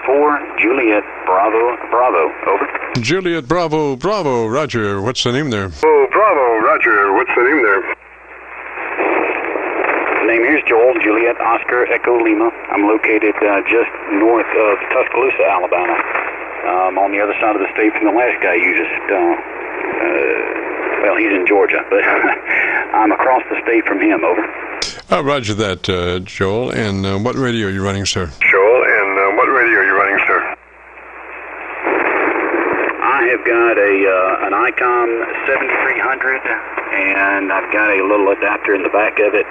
JOEL-W4, Juliet Bravo, Bravo, over. Juliet Bravo, Bravo, Roger. What's the name there? Oh, Bravo, Roger. What's the name there? The name here is Joel, Juliet, Oscar, Echo, Lima. I'm located just north of Tuscaloosa, Alabama. On the other side of the state from the last guy you just, well, he's in Georgia, but I'm across the state from him, over. Roger that, Joel. And what radio are you running, sir? Joel, and what radio are you running, sir? I have got an ICOM 7300, and I've got a little adapter in the back of it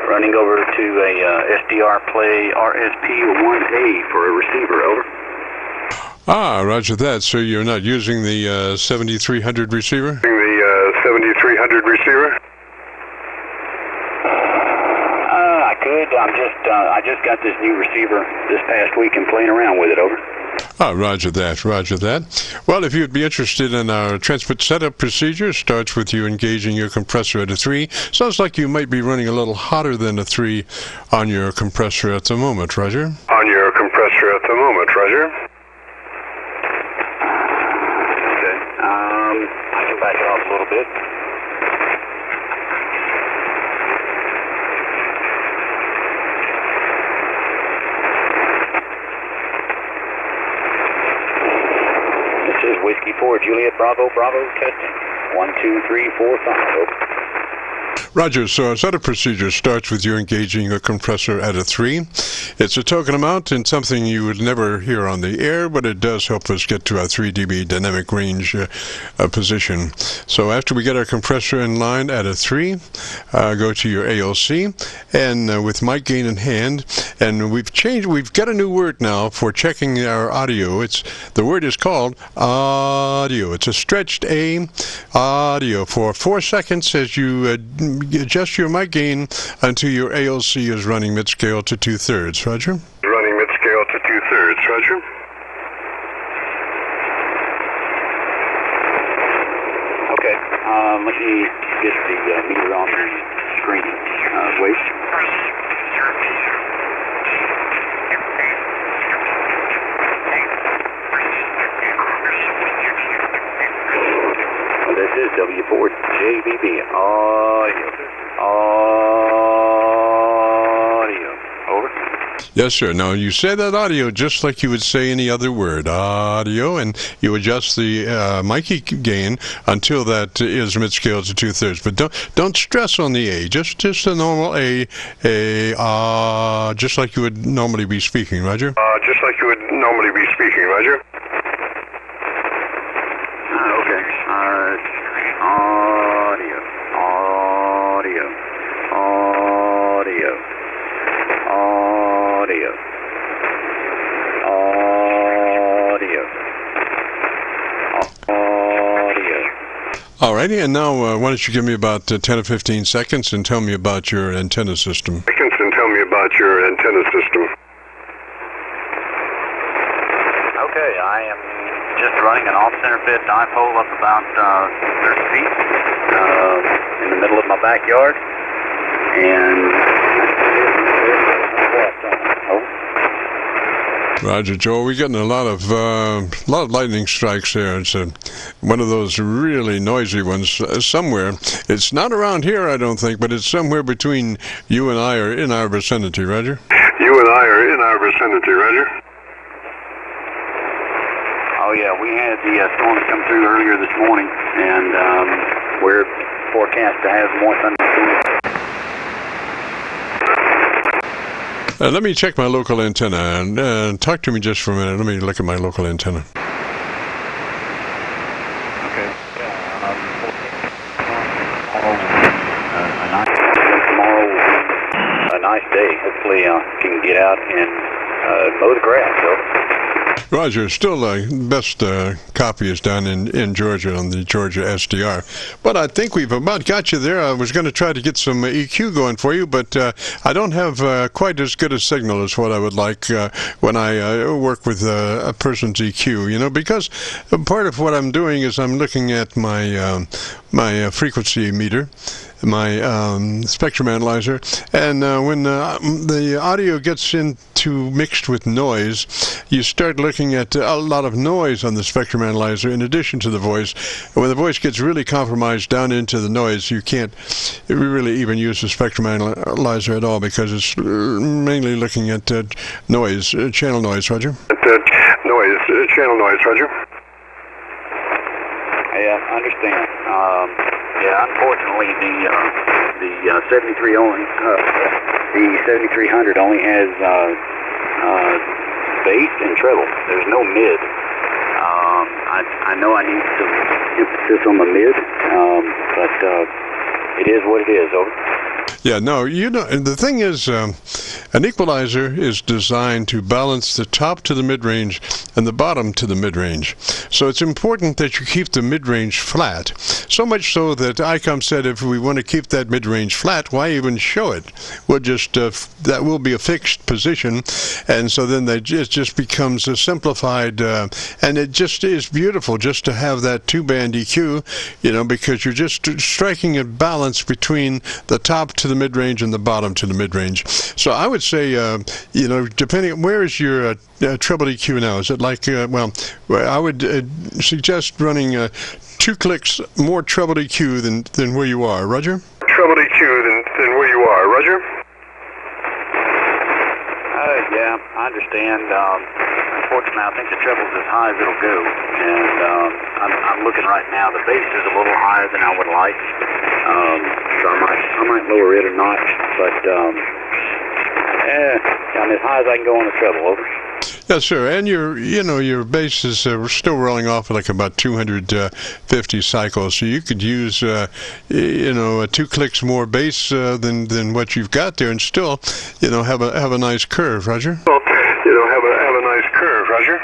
running over to a SDR Play RSP-1A for a receiver, over. Roger that. So you're not using the 7300 receiver? The 7300 receiver? I could. I just got this new receiver this past week and playing around with it, over. Roger that, roger that. Well, if you'd be interested in our transmit setup procedure, starts with you engaging your compressor at a 3. Sounds like you might be running a little hotter than a 3 on your compressor at the moment, Roger. On your compressor at the moment, Roger. Okay. I can back it off a little bit. Whiskey 4, Juliet Bravo, Bravo, testing. 1, 2, 3, 4, 5, over. Roger, so our setup procedure starts with you engaging your compressor at a 3. It's a token amount and something you would never hear on the air, but it does help us get to our 3 dB dynamic range position. So after we get our compressor in line at a 3, go to your ALC, and with mic gain in hand, and we've got a new word now for checking our audio. The word is called audio. It's a stretched A, audio, for 4 seconds as you adjust your mic gain until your ALC is running mid-scale to 2/3. Roger? Running mid-scale to 2/3, Roger. Okay, let me get the meter on the screen. Wait. This is W4JBB. Audio. Over. Yes, sir. Now, you say that audio just like you would say any other word. Audio, and you adjust the mic gain until that is mid-scale to 2/3. But don't stress on the A. Just a normal A, just like you would normally be speaking, Roger? Just like you would normally be speaking, Roger. Okay. Audio. Alrighty, and now why don't you give me about 10 or 15 seconds and tell me about your antenna system. And tell me about your antenna system. Okay, I am just running an off-center fit dipole up about 30 feet in the middle of my backyard, and Roger, Joe. We're getting a lot of lightning strikes there. It's one of those really noisy ones somewhere. It's not around here, I don't think, but it's somewhere between you and I or in our vicinity, Roger. You and I are in our vicinity, Roger. Oh yeah, we had the storm come through earlier this morning, and we're forecast to have more thunderstorms. Let me check my local antenna, and talk to me just for a minute. Let me look at my local antenna. Okay. Tomorrow will be a nice day. Hopefully I can get out and mow the grass. So. Roger, still best copy is done in Georgia on the Georgia SDR. But I think we've about got you there. I was going to try to get some EQ going for you, but I don't have quite as good a signal as what I would like when I work with a person's EQ, you know, because part of what I'm doing is I'm looking at my frequency meter, my spectrum analyzer, and when the audio gets into mixed with noise, you start looking at a lot of noise on the spectrum analyzer in addition to the voice. When the voice gets really compromised down into the noise, you can't really even use the spectrum analyzer at all because it's mainly looking at noise, channel noise, Roger. Channel noise, Roger. Yeah, I understand. Yeah, unfortunately, the 73 only, the 7300 only has bass and treble. There's no mid. I know I need some emphasis on the mid, but it is what it is. Over. Yeah, no, you know, the thing is, an equalizer is designed to balance the top to the mid-range and the bottom to the mid-range. So it's important that you keep the mid-range flat. So much so that ICOM said if we want to keep that mid-range flat, why even show it? We'll just, that will be a fixed position. And so then it just becomes a simplified, and it just is beautiful just to have that two-band EQ, you know, because you're just striking a balance between the top to the mid-range and the bottom to the mid-range. So I would say, you know, depending, where is your treble EQ now? Is it like, well, I would suggest running 2 clicks more treble EQ than where you are. Roger? Treble EQ than where you are. Roger? Yeah, I understand. Unfortunately, I think the treble's as high as it'll go. And I'm looking right now. The bass is a little higher than I would like. So I might lower it a notch. But, I'm as high as I can go on the treble. Over. Yes, sir. And your bass is still rolling off at like about 250 cycles. So you could use, 2 clicks more bass than what you've got there, and still, have a nice curve, Roger. Well, have a nice curve, Roger.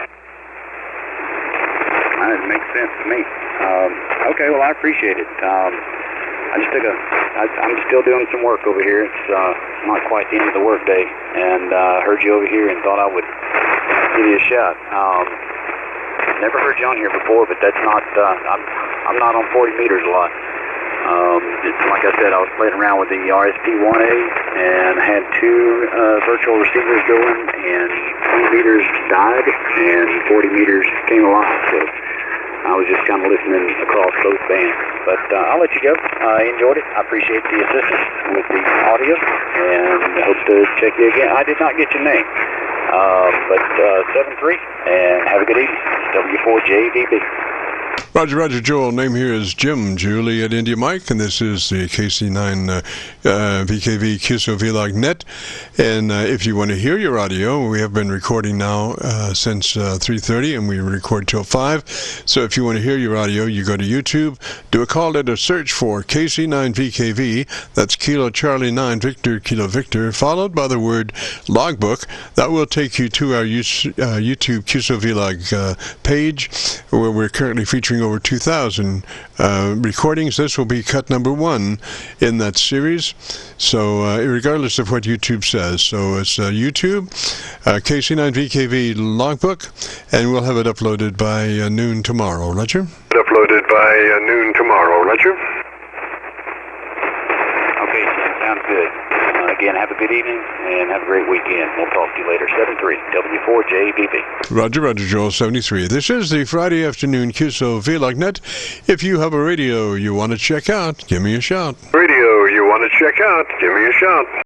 That makes sense to me. Okay, well, I appreciate it. I'm still doing some work over here. It's not quite the end of the workday, and heard you over here and thought I would give you a shot. Never heard you on here before, but that's not. I'm not on 40 meters a lot. Like I said, I was playing around with the RSP-1A, and I had 2 virtual receivers going, and 20 meters died, and 40 meters came alive. So I was just kind of listening across both bands. But I'll let you go. I enjoyed it. I appreciate the assistance with the audio, and I hope to check you again. I did not get your name, but 7-3, and have a good evening. W4JBB. Roger, Joel. Name here is Jim, Juliet India Mike, and this is the KC9VKV Qso-Vlog net. And if you want to hear your audio, we have been recording now since 3:30, and we record till 5. So if you want to hear your audio, you go to YouTube, do a call letter search for KC9VKV, that's Kilo Charlie 9 Victor Kilo Victor, followed by the word logbook. That will take you to our YouTube Qso-Vlog page, where we're currently featuring over 2,000 recordings. This will be cut number 1 in that series, so regardless of what YouTube says. So it's YouTube, KC9VKV logbook, and we'll have it uploaded by noon tomorrow. Roger? Uploaded by noon tomorrow. Roger? Okay, sounds good. Again, have a good evening, and have a great weekend. We'll talk to you later. 7-3, W4JBB. Roger, Joel 73. This is the Friday afternoon Qso-Vlog net. If you have a radio you want to check out, give me a shout. Radio you want to check out, give me a shout.